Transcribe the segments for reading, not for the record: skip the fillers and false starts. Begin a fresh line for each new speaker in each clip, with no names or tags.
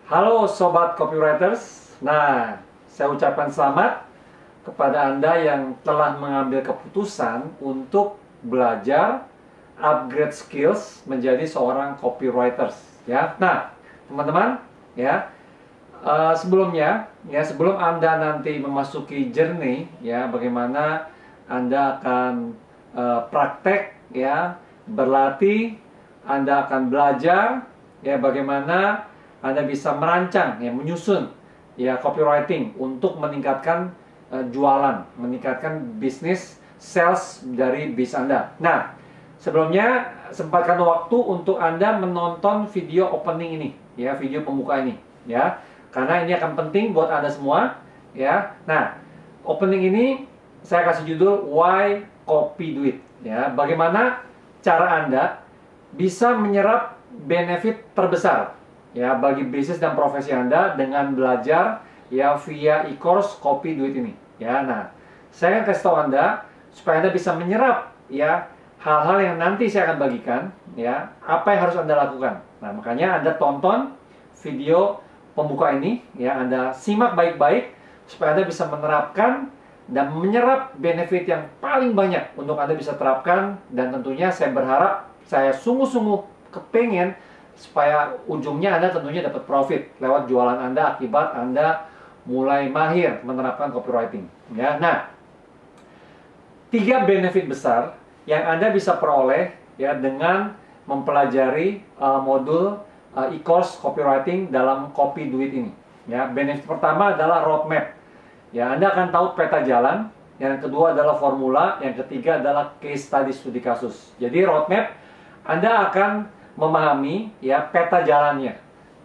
Halo Sobat Copywriters. Nah, saya ucapkan selamat kepada Anda yang telah mengambil keputusan untuk belajar upgrade skills menjadi seorang copywriters, ya. Nah, teman-teman, ya, sebelum Anda nanti memasuki journey, ya, bagaimana Anda akan praktek, ya, berlatih, Anda akan belajar, ya, bagaimana Anda bisa merancang, ya, menyusun, ya, copywriting untuk meningkatkan jualan, meningkatkan bisnis sales dari bis Anda. Nah, sebelumnya sempatkan waktu untuk Anda menonton video opening ini, ya, video pembuka ini, ya, karena ini akan penting buat Anda semua, ya. Nah, opening ini saya kasih judul Why Copy Do It, ya. Bagaimana cara Anda bisa menyerap benefit terbesar, ya, bagi bisnis dan profesi Anda dengan belajar, ya, via e-course Copy Do It ini, ya. Nah, saya akan kasih tahu Anda supaya Anda bisa menyerap, ya, hal-hal yang nanti saya akan bagikan, ya, apa yang harus Anda lakukan. Nah, makanya Anda tonton video pembuka ini, ya, Anda simak baik-baik supaya Anda bisa menerapkan dan menyerap benefit yang paling banyak untuk Anda bisa terapkan. Dan tentunya saya berharap, saya sungguh-sungguh kepengen supaya ujungnya Anda tentunya dapat profit lewat jualan Anda akibat Anda mulai mahir menerapkan copywriting, ya. Nah, 3 benefit besar yang Anda bisa peroleh, ya, dengan mempelajari modul e-course copywriting dalam Copy Do It ini, ya. Benefit pertama adalah roadmap, ya. Anda akan tahu peta jalan. Yang kedua adalah formula. Yang ketiga adalah case study, studi kasus. Jadi roadmap, Anda akan memahami, ya, peta jalannya,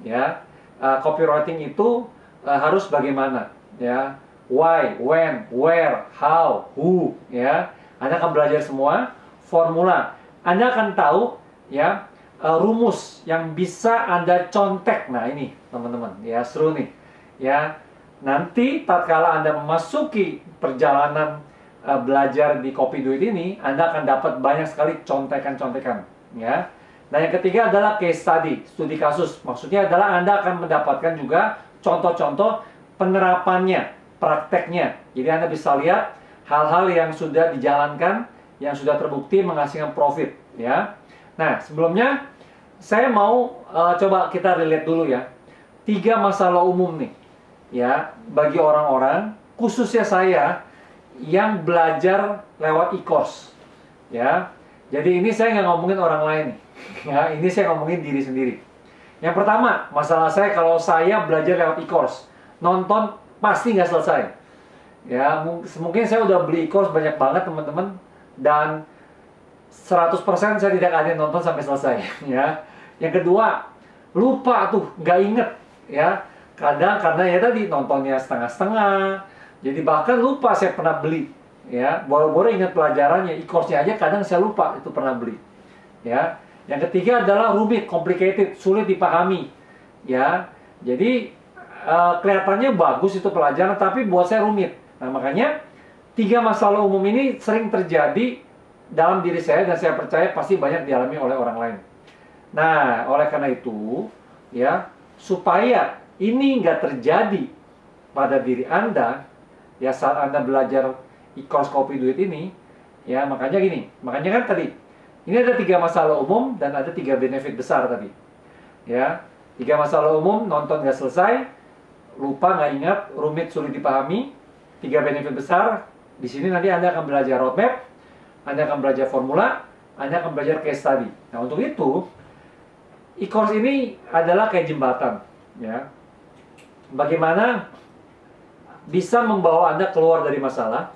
ya. Copywriting itu harus bagaimana, ya. Why, when, where, how, who, ya. Anda akan belajar semua. Formula, Anda akan tahu, ya, rumus yang bisa Anda contek. Nah, ini teman-teman, ya, seru nih, ya. Nanti tatkala Anda memasuki perjalanan belajar di Copy Do It ini, Anda akan dapat banyak sekali contekan-contekan, ya. Nah, yang ketiga adalah case study, studi kasus. Maksudnya adalah Anda akan mendapatkan juga contoh-contoh penerapannya, prakteknya. Jadi Anda bisa lihat hal-hal yang sudah dijalankan, yang sudah terbukti menghasilkan profit, ya. Nah, sebelumnya saya mau coba kita relate dulu, ya. 3 masalah umum nih, ya, bagi orang-orang, khususnya saya yang belajar lewat e-course, ya. Jadi ini saya nggak ngomongin orang lain nih, ya. Ini saya ngomongin diri sendiri. Yang pertama, masalah saya kalau saya belajar lewat e-course, nonton pasti nggak selesai, ya. Mungkin saya udah beli e-course banyak banget, teman-teman, dan 100% saya tidak ada yang nonton sampai selesai, ya. Yang kedua, lupa tuh, nggak inget, ya. Kadang karena ya tadi nontonnya setengah-setengah, jadi bahkan lupa saya pernah beli, ya. Boro-boro ingat pelajarannya, e-course-nya aja kadang saya lupa itu pernah beli, ya. Yang ketiga adalah rumit, complicated, sulit dipahami, ya. Jadi kelihatannya bagus itu pelajaran, tapi buat saya rumit. Nah, makanya 3 masalah umum ini sering terjadi dalam diri saya, dan saya percaya pasti banyak dialami oleh orang lain. Nah, oleh karena itu, ya, supaya ini nggak terjadi pada diri Anda, ya, saat Anda belajar e-course Copy Do It ini, ya, makanya gini, makanya kan tadi, ini ada 3 masalah umum dan ada 3 benefit besar tadi, ya. 3 masalah umum, nonton nggak selesai, lupa, nggak ingat, rumit, sulit dipahami. 3 benefit besar, di sini nanti Anda akan belajar roadmap, Anda akan belajar formula, Anda akan belajar case study. Nah, untuk itu, e-course ini adalah kayak jembatan, ya. Bagaimana bisa membawa Anda keluar dari masalah,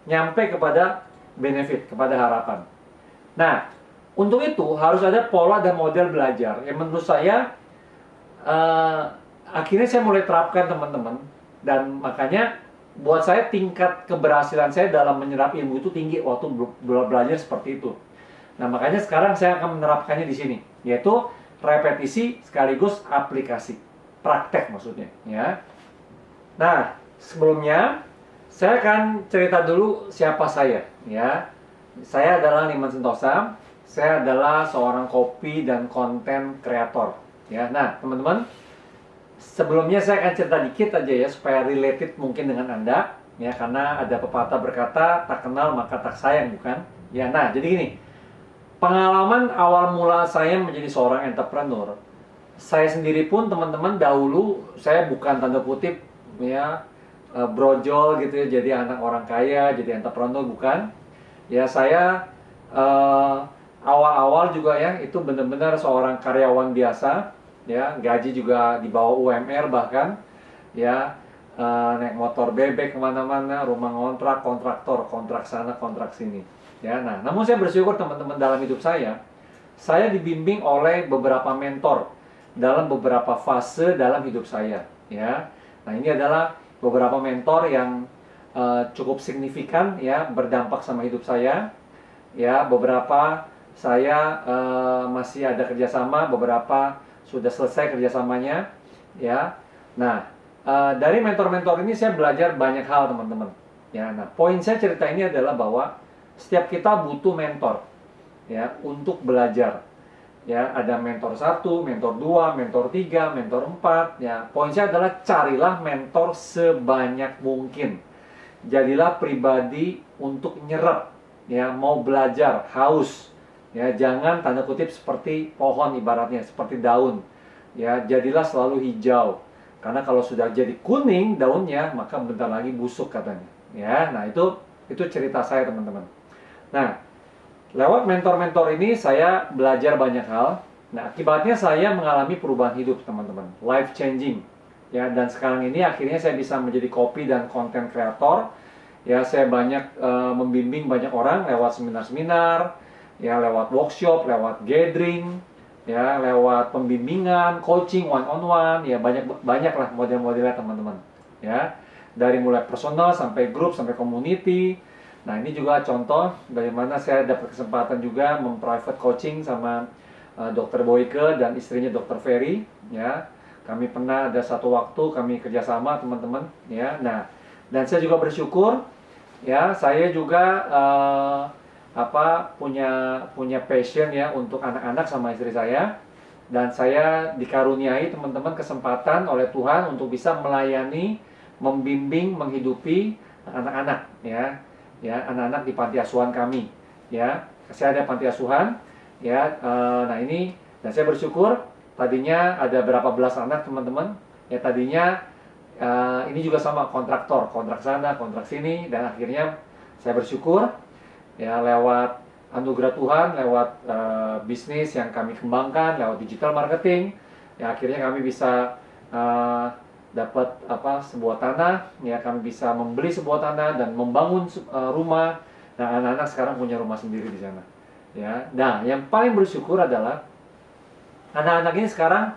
nyampe kepada benefit, kepada harapan. Nah, untuk itu harus ada pola dan model belajar yang menurut saya akhirnya saya mulai terapkan, teman-teman. Dan makanya buat saya tingkat keberhasilan saya dalam menyerap ilmu itu tinggi waktu belajar seperti itu. Nah, makanya sekarang saya akan menerapkannya di sini, yaitu repetisi sekaligus aplikasi. Praktek maksudnya, ya. Nah, sebelumnya saya akan cerita dulu siapa saya, ya. Saya adalah Niman Sentosa. Saya adalah seorang copy dan konten kreator, ya. Nah, teman-teman, sebelumnya saya akan cerita dikit aja ya supaya related mungkin dengan Anda ya, karena ada pepatah berkata tak kenal maka tak sayang, bukan? Ya, nah jadi gini, pengalaman awal mula saya menjadi seorang entrepreneur, saya sendiri pun teman-teman dahulu saya bukan tanda kutip ya brojol gitu ya, jadi anak orang kaya, jadi entrepreneur, bukan. Ya saya awal-awal juga ya itu benar-benar seorang karyawan biasa ya, gaji juga di bawah UMR bahkan ya, naik motor bebek kemana-mana, rumah ngontrak, kontraktor, kontrak sana kontrak sini ya. Nah namun saya bersyukur teman-teman, dalam hidup saya dibimbing oleh beberapa mentor dalam beberapa fase dalam hidup saya ya. Nah ini adalah beberapa mentor yang cukup signifikan ya, berdampak sama hidup saya ya. Beberapa saya masih ada kerjasama, beberapa sudah selesai kerjasamanya ya. Nah dari mentor-mentor ini saya belajar banyak hal teman-teman ya. Nah poin saya cerita ini adalah bahwa setiap kita butuh mentor ya untuk belajar ya. Ada mentor 1, mentor 2, mentor 3, mentor 4 ya. Poin saya adalah carilah mentor sebanyak mungkin. Jadilah pribadi untuk nyerap ya, mau belajar, haus ya. Jangan tanda kutip seperti pohon, ibaratnya seperti daun ya. Jadilah selalu hijau, karena kalau sudah jadi kuning daunnya maka bentar lagi busuk katanya ya. Nah itu cerita saya teman-teman. Nah lewat mentor-mentor ini saya belajar banyak hal. Nah akibatnya saya mengalami perubahan hidup teman-teman, life changing ya. Dan sekarang ini akhirnya saya bisa menjadi copy dan content creator ya. Saya banyak membimbing banyak orang lewat seminar-seminar ya, lewat workshop, lewat gathering ya, lewat pembimbingan, coaching one on one ya. Banyak lah model-modelnya teman-teman ya, dari mulai personal sampai grup sampai community. Nah ini juga contoh bagaimana saya dapat kesempatan juga memprivate coaching sama Dr. Boyke dan istrinya Dr. Ferry ya. Kami pernah ada satu waktu kami kerjasama teman-teman ya. Nah dan saya juga bersyukur ya, saya juga punya passion ya untuk anak-anak sama istri saya. Dan saya dikaruniai teman-teman kesempatan oleh Tuhan untuk bisa melayani, membimbing, menghidupi anak-anak ya. Ya, anak-anak di panti asuhan kami ya. Saya ada panti asuhan ya. Nah ini, dan saya bersyukur tadinya ada berapa belas anak teman-teman ya. Tadinya ini juga sama kontraktor, kontrak sana kontrak sini. Dan akhirnya saya bersyukur ya, lewat anugerah Tuhan, lewat bisnis yang kami kembangkan, lewat digital marketing ya, akhirnya kami bisa dapat sebuah tanah ya. Kami bisa membeli sebuah tanah dan membangun rumah. Nah anak-anak sekarang punya rumah sendiri di sana ya. Nah yang paling bersyukur adalah anak-anak ini sekarang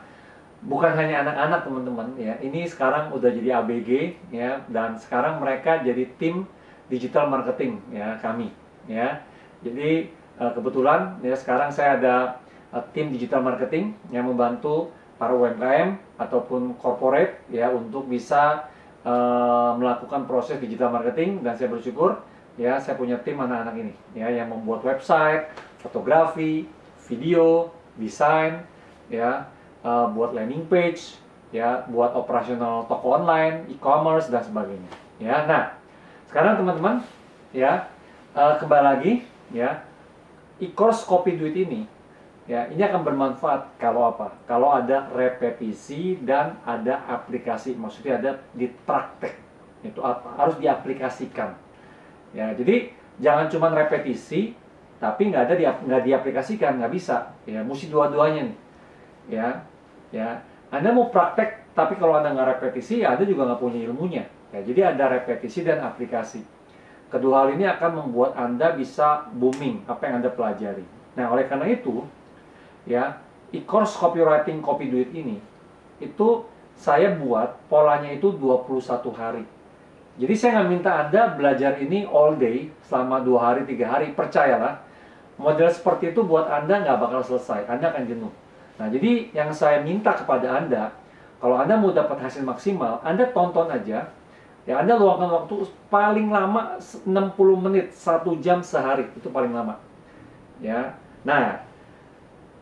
bukan hanya anak-anak teman-teman ya, ini sekarang udah jadi ABG ya. Dan sekarang mereka jadi tim digital marketing ya kami ya. Jadi kebetulan ya sekarang saya ada tim digital marketing yang membantu para UMKM ataupun corporate ya untuk bisa melakukan proses digital marketing. Dan saya bersyukur ya, saya punya tim anak-anak ini ya, yang membuat website, fotografi, video, desain ya, buat landing page ya, buat operasional toko online, e-commerce dan sebagainya ya. Nah sekarang teman-teman ya, kembali lagi ya, e-course Kopi Duit ini ya, ini akan bermanfaat kalau apa? Kalau ada repetisi dan ada aplikasi, maksudnya ada di praktek. Itu apa? Harus diaplikasikan. Ya, jadi jangan cuma repetisi tapi nggak diaplikasikan, nggak bisa. Ya, mesti dua-duanya nih. Ya. Anda mau praktek tapi kalau Anda nggak repetisi, ya Anda juga nggak punya ilmunya. Ya, jadi ada repetisi dan aplikasi. Kedua hal ini akan membuat Anda bisa booming apa yang Anda pelajari. Nah, oleh karena itu ya, e-course copywriting Kopi Duit ini itu saya buat polanya itu 21 hari. Jadi saya nggak minta Anda belajar ini all day selama 2 hari, 3 hari. Percayalah, model seperti itu buat Anda nggak bakal selesai. Anda akan jenuh. Nah, jadi yang saya minta kepada Anda, kalau Anda mau dapat hasil maksimal, Anda tonton aja. Ya, Anda luangkan waktu paling lama 60 menit, 1 jam sehari. Itu paling lama. Ya. Nah,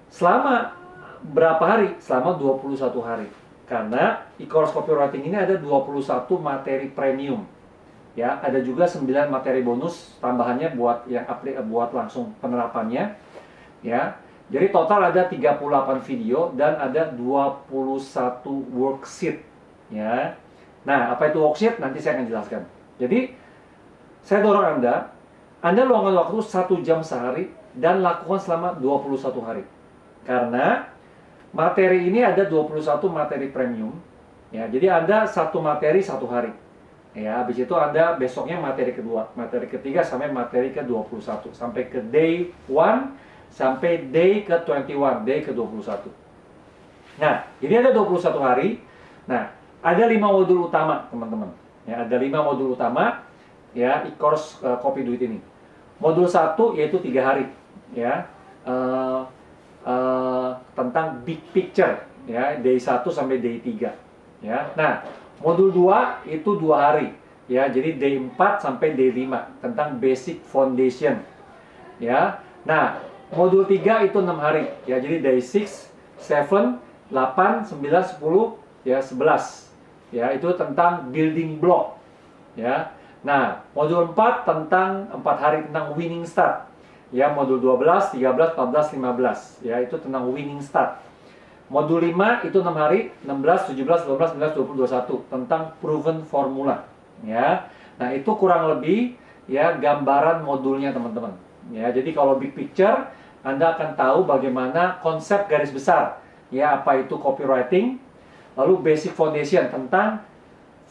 selama berapa hari? Selama 21 hari. Karena e-course copywriting ini ada 21 materi premium. Ya, ada juga 9 materi bonus tambahannya buat yang buat langsung penerapannya. Ya. Jadi total ada 38 video dan ada 21 worksheet. Ya. Nah, apa itu worksheet? Nanti saya akan jelaskan. Jadi, saya dorong Anda luangkan waktu 1 jam sehari dan lakukan selama 21 hari. Karena materi ini ada 21 materi premium. Ya, jadi Anda satu materi 1 hari. Ya, habis itu Anda besoknya materi kedua, materi ketiga sampai materi ke-21, sampai ke day 1 sampai day ke-21, day ke-21. Nah, ini ada 21 hari. Nah, ada 5 modul utama, teman-teman. Ya, ada 5 modul utama ya e-course Kopi Duit ini. Modul 1 yaitu 3 hari, ya. Tentang big picture, ya, day 1 sampai day 3. Ya. Nah, modul 2 itu 2 hari, ya. Jadi day 4 sampai day 5 tentang basic foundation. Ya. Nah, modul 3 itu 6 hari, ya. Jadi day 6, 7, 8, 9, 10, ya 11. Ya, itu tentang building block. Ya. Nah, modul 4 tentang 4 hari tentang winning start. Ya, modul 12, 13, 14, 15. Ya, itu tentang winning start. Modul 5 itu 6 hari, 16, 17, 18, 19, 20, 21 tentang proven formula. Ya. Nah, itu kurang lebih ya gambaran modulnya, teman-teman. Ya, jadi kalau big picture Anda akan tahu bagaimana konsep garis besar. Ya, apa itu copywriting? Lalu basic foundation tentang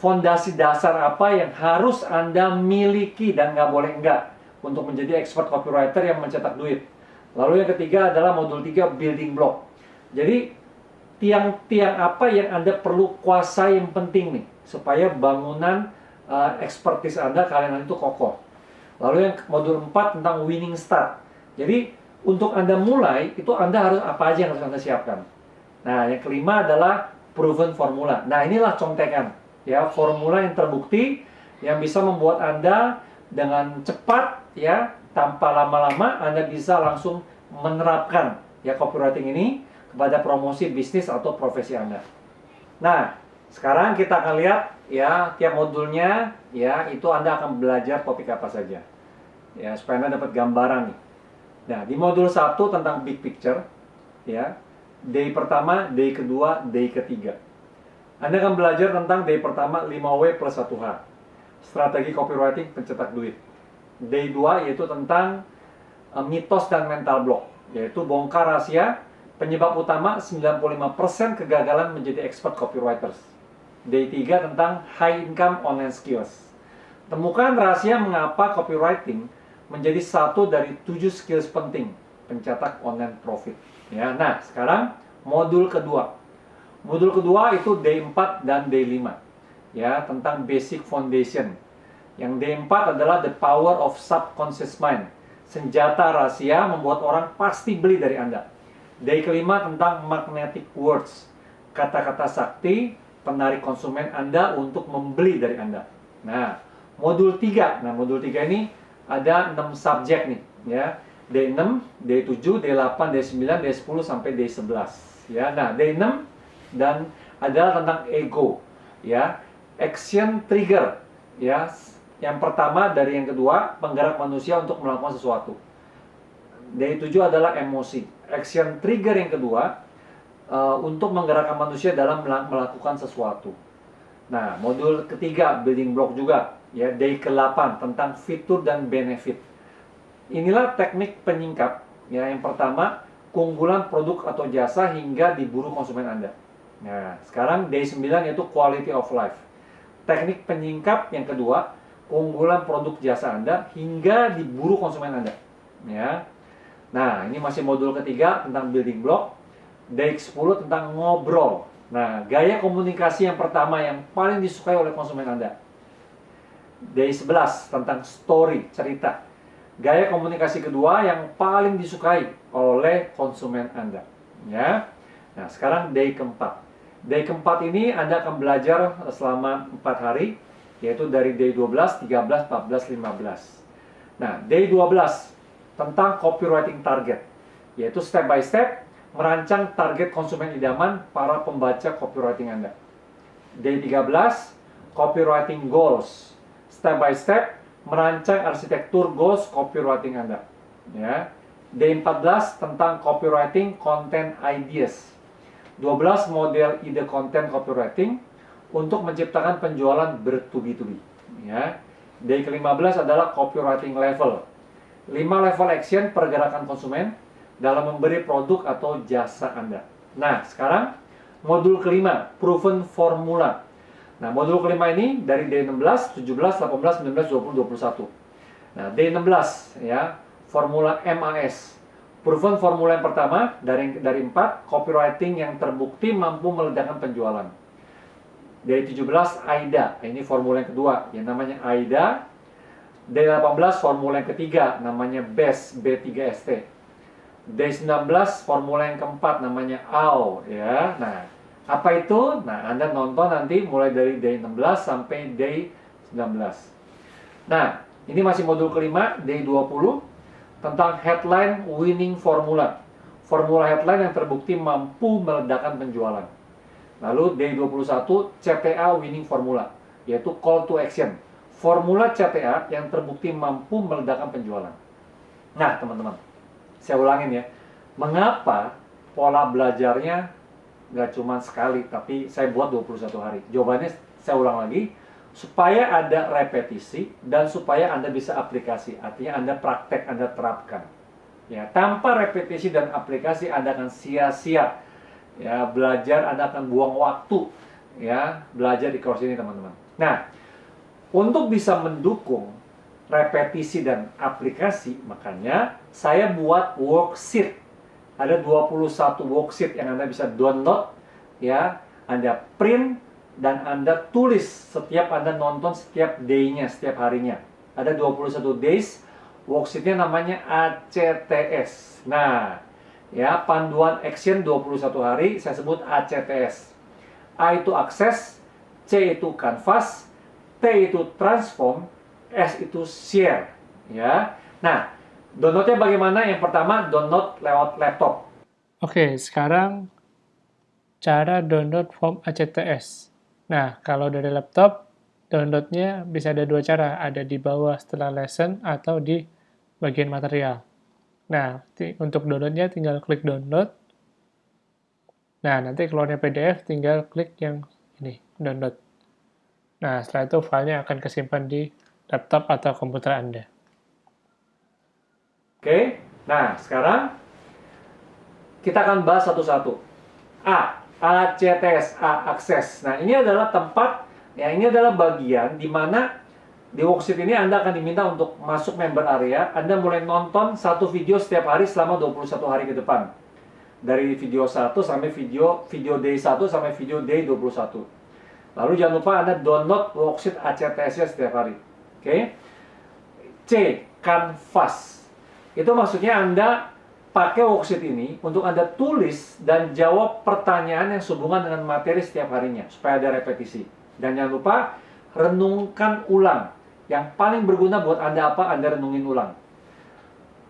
fondasi dasar apa yang harus Anda miliki dan nggak boleh enggak untuk menjadi expert copywriter yang mencetak duit. Lalu yang ketiga adalah modul 3 building block. Jadi tiang-tiang apa yang Anda perlu kuasai yang penting nih supaya bangunan expertise Anda kalian itu kokoh. Lalu yang modul 4 tentang winning start. Jadi untuk Anda mulai itu Anda harus apa aja yang harus Anda siapkan. Nah, yang kelima adalah proven formula. Nah, inilah contekan ya, formula yang terbukti yang bisa membuat Anda dengan cepat ya, tanpa lama-lama Anda bisa langsung menerapkan ya copywriting ini kepada promosi bisnis atau profesi Anda. Nah, sekarang kita akan lihat ya tiap modulnya ya, itu Anda akan belajar topik apa saja. Ya, supaya Anda dapat gambaran nih. Nah, di modul 1 tentang big picture ya, day pertama, day kedua, day ketiga. Anda akan belajar tentang day pertama 5W plus 1H. Strategi copywriting pencetak duit. Day 2 yaitu tentang mitos dan mental block, yaitu bongkar rahasia penyebab utama 95% kegagalan menjadi expert copywriters. Day 3 tentang high income online skills. Temukan rahasia mengapa copywriting menjadi satu dari 7 skills penting pencetak online profit. Ya, nah, sekarang modul kedua. Modul kedua itu day 4 dan day 5. Ya, tentang basic foundation. Yang day 4 adalah the power of subconscious mind. Senjata rahasia membuat orang pasti beli dari Anda. Day kelima tentang magnetic words. Kata-kata sakti penarik konsumen Anda untuk membeli dari Anda. Nah, modul 3. Nah, modul 3 ini ada 6 subjek nih, ya. Day 6, day 7, day 8, day 9, day 10 sampai day 11. Ya, nah, day 6 dan adalah tentang ego, ya. Action trigger, ya. Yang pertama dari yang kedua, penggerak manusia untuk melakukan sesuatu. Day 7 adalah emosi. Action trigger yang kedua untuk menggerakkan manusia dalam melakukan sesuatu. Nah, modul ketiga building block juga, ya, day ke-8 tentang fitur dan benefit. Inilah teknik penyingkap, ya. Yang pertama, keunggulan produk atau jasa hingga diburu konsumen Anda. Nah, sekarang day 9 yaitu quality of life. Teknik penyingkap yang kedua, keunggulan produk jasa Anda hingga diburu konsumen Anda. Ya. Nah, ini masih modul ketiga tentang building block. Day 10 tentang ngobrol. Nah, gaya komunikasi yang pertama yang paling disukai oleh konsumen Anda. Day 11 tentang story, cerita. Gaya komunikasi kedua yang paling disukai oleh konsumen Anda. Ya. Nah, sekarang day keempat. Day keempat ini Anda akan belajar selama 4 hari, yaitu dari day 12, 13, 14, 15. Nah, day 12 tentang copywriting target, yaitu step by step merancang target konsumen idaman para pembaca copywriting Anda. Day 13, copywriting goals. Step by step, merancang arsitektur goals copywriting Anda. Ya. Day 14, tentang copywriting content ideas. 12, model ide konten copywriting untuk menciptakan penjualan bertubi-tubi. Ya. Day ke-15 adalah copywriting level. 5 level action pergerakan konsumen dalam memberi produk atau jasa Anda. Nah, sekarang modul kelima, proven formula. Nah, modul kelima ini dari day 16, 17, 18, 19, 20, 21. Nah, day 16 ya, formula MAS. Proven formula yang pertama dari 4, copywriting yang terbukti mampu meledakkan penjualan. Day 17 AIDA. Ini formula yang kedua yang namanya AIDA. Day 18 formula yang ketiga namanya BEST, B3ST. Day 19 formula yang keempat namanya AO ya. Nah, apa itu? Nah, Anda nonton nanti mulai dari day 16 sampai day 19. Nah, ini masih modul kelima, day 20 tentang headline winning formula. Formula headline yang terbukti mampu meledakkan penjualan. Lalu day 21 CTA winning formula, yaitu call to action. Formula CTA yang terbukti mampu meledakkan penjualan. Nah, teman-teman, saya ulangin ya, mengapa pola belajarnya nggak cuma sekali, tapi saya buat 21 hari? Jawabannya saya ulang lagi, supaya ada repetisi dan supaya Anda bisa aplikasi, artinya Anda praktek, Anda terapkan. Ya, tanpa repetisi dan aplikasi Anda akan sia-sia. Ya, belajar Anda akan buang waktu. Ya, belajar di course ini, teman-teman. Nah, untuk bisa mendukung repetisi dan aplikasi, makanya saya buat worksheet. Ada 21 worksheet yang Anda bisa download, ya, Anda print dan Anda tulis setiap Anda nonton setiap day-nya, setiap harinya. Ada 21 days, worksheet-nya namanya ACTS. Nah, ya, panduan action 21 hari saya sebut ACTS. A itu akses, C itu canvas, T itu transform, S itu share, ya. Nah, downloadnya bagaimana? Yang pertama, download lewat laptop.
Oke, sekarang cara download form ACTS. Nah, kalau dari laptop, downloadnya bisa ada dua cara. Ada di bawah setelah lesson atau di bagian material. Nah, untuk downloadnya tinggal klik download. Nah, nanti keluarnya PDF, tinggal klik yang ini, download. Nah, setelah itu filenya akan kesimpan di laptop atau komputer Anda.
Oke, nah sekarang kita akan bahas satu-satu. ACTS, A, akses. Nah, ini adalah tempat, ya, ini adalah bagian di mana di worksheet ini Anda akan diminta untuk masuk member area. Anda mulai nonton satu video setiap hari selama 21 hari ke depan. Dari video 1 sampai video day 1 sampai video day 21. Lalu jangan lupa Anda download worksheet ACTS-nya setiap hari. Oke. C, canvas. Itu maksudnya Anda pakai worksheet ini untuk Anda tulis dan jawab pertanyaan yang sehubungan dengan materi setiap harinya, supaya ada repetisi. Dan jangan lupa renungkan ulang. Yang paling berguna buat Anda apa? Anda renungin ulang.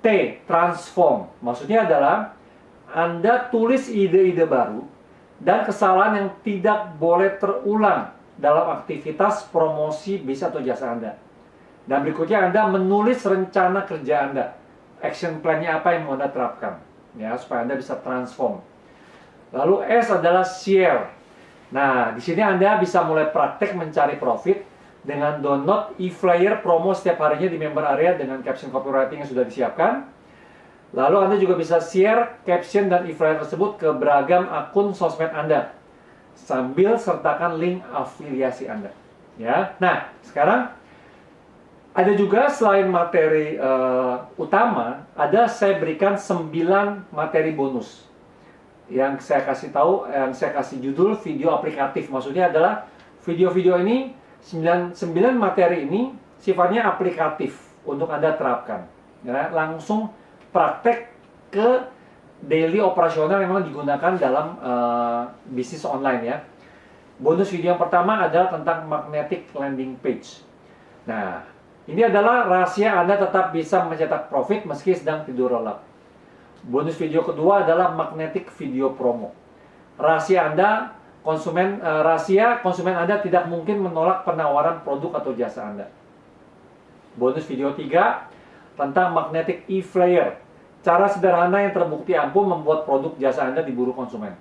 T, transform. Maksudnya adalah Anda tulis ide-ide baru dan kesalahan yang tidak boleh terulang dalam aktivitas promosi bisnis atau jasa Anda. Dan berikutnya Anda menulis rencana kerja Anda. Action plan-nya apa yang mau Anda terapkan, ya, supaya Anda bisa transform. Lalu S adalah share. Nah, di sini Anda bisa mulai praktek mencari profit dengan download e-flyer promo setiap harinya di member area dengan caption copywriting yang sudah disiapkan. Lalu Anda juga bisa share caption dan e-flyer tersebut ke beragam akun sosmed Anda sambil sertakan link afiliasi Anda. Ya, nah sekarang ada juga selain materi utama, saya berikan 9 materi bonus yang saya kasih tahu, yang saya kasih judul video aplikatif. Maksudnya adalah video-video ini 9 materi ini sifatnya aplikatif untuk Anda terapkan. Ya, langsung praktek ke daily operasional yang memang digunakan dalam bisnis online ya. Bonus video yang pertama adalah tentang magnetic landing page. Nah, ini adalah rahasia Anda tetap bisa mencetak profit meski sedang tidur lelap. Bonus video kedua adalah magnetic video promo. Rahasia konsumen Anda tidak mungkin menolak penawaran produk atau jasa Anda. Bonus video 3 tentang magnetic e-flyer. Cara sederhana yang terbukti ampuh membuat produk jasa Anda diburu konsumen.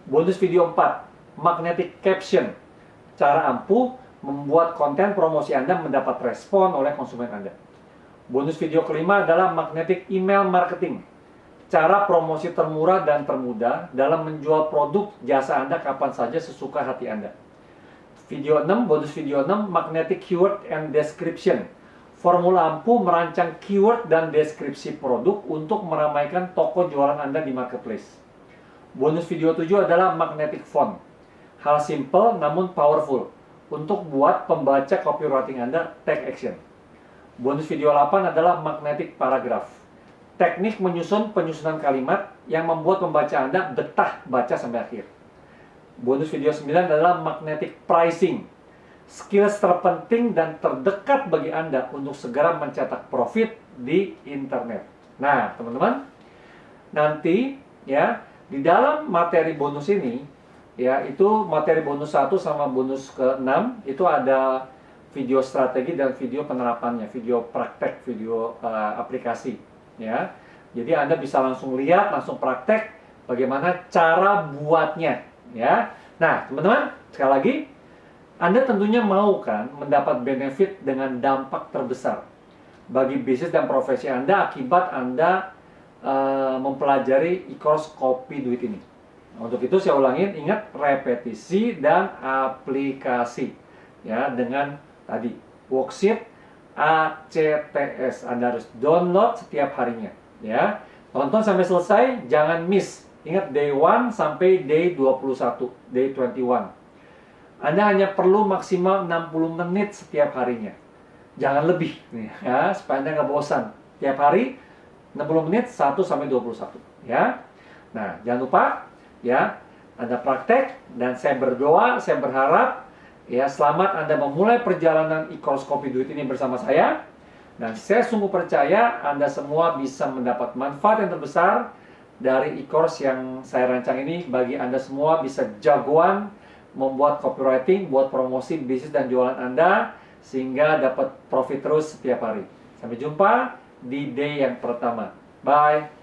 Bonus video 4 magnetic caption. Cara ampuh membuat konten promosi Anda mendapat respon oleh konsumen Anda. Bonus video kelima adalah magnetic email marketing. Cara promosi termurah dan termudah dalam menjual produk jasa Anda kapan saja sesuka hati Anda. Bonus video 6, magnetic keyword and description. Formula ampuh merancang keyword dan deskripsi produk untuk meramaikan toko jualan Anda di marketplace. Bonus video 7 adalah magnetic font. Hal simple namun powerful untuk buat pembaca copywriting Anda take action. Bonus video 8 adalah magnetic paragraph. Teknik penyusunan kalimat yang membuat pembaca Anda betah baca sampai akhir. Bonus video 9 adalah magnetic pricing. Skills terpenting dan terdekat bagi Anda untuk segera mencetak profit di internet. Nah, teman-teman, nanti ya di dalam materi bonus ini ya, itu materi bonus 1 sama bonus ke-6 itu ada video strategi dan video penerapannya, video praktek, video aplikasi. Ya, jadi Anda bisa langsung lihat, langsung praktek bagaimana cara buatnya. Ya, nah teman-teman, sekali lagi, Anda tentunya mau kan mendapat benefit dengan dampak terbesar bagi bisnis dan profesi Anda akibat Anda mempelajari e-course Kopi Duit ini. Untuk itu saya ulangin, ingat repetisi dan aplikasi. Ya, dengan tadi worksheet ACTS. Anda harus download setiap harinya ya. Tonton sampai selesai, jangan miss. Ingat day 1 sampai day 21, day 21. Anda hanya perlu maksimal 60 menit setiap harinya. Jangan lebih nih ya, supaya Anda nggak bosan. Tiap hari 60 menit 1 sampai 21 ya. Nah, jangan lupa ya, Anda praktek dan saya berdoa, saya berharap ya, selamat Anda memulai perjalanan e-course Kopi Duit ini bersama saya. Dan saya sungguh percaya Anda semua bisa mendapat manfaat yang terbesar dari e-course yang saya rancang ini. Bagi Anda semua bisa jagoan membuat copywriting, buat promosi bisnis dan jualan Anda, sehingga dapat profit terus setiap hari. Sampai jumpa di day yang pertama. Bye!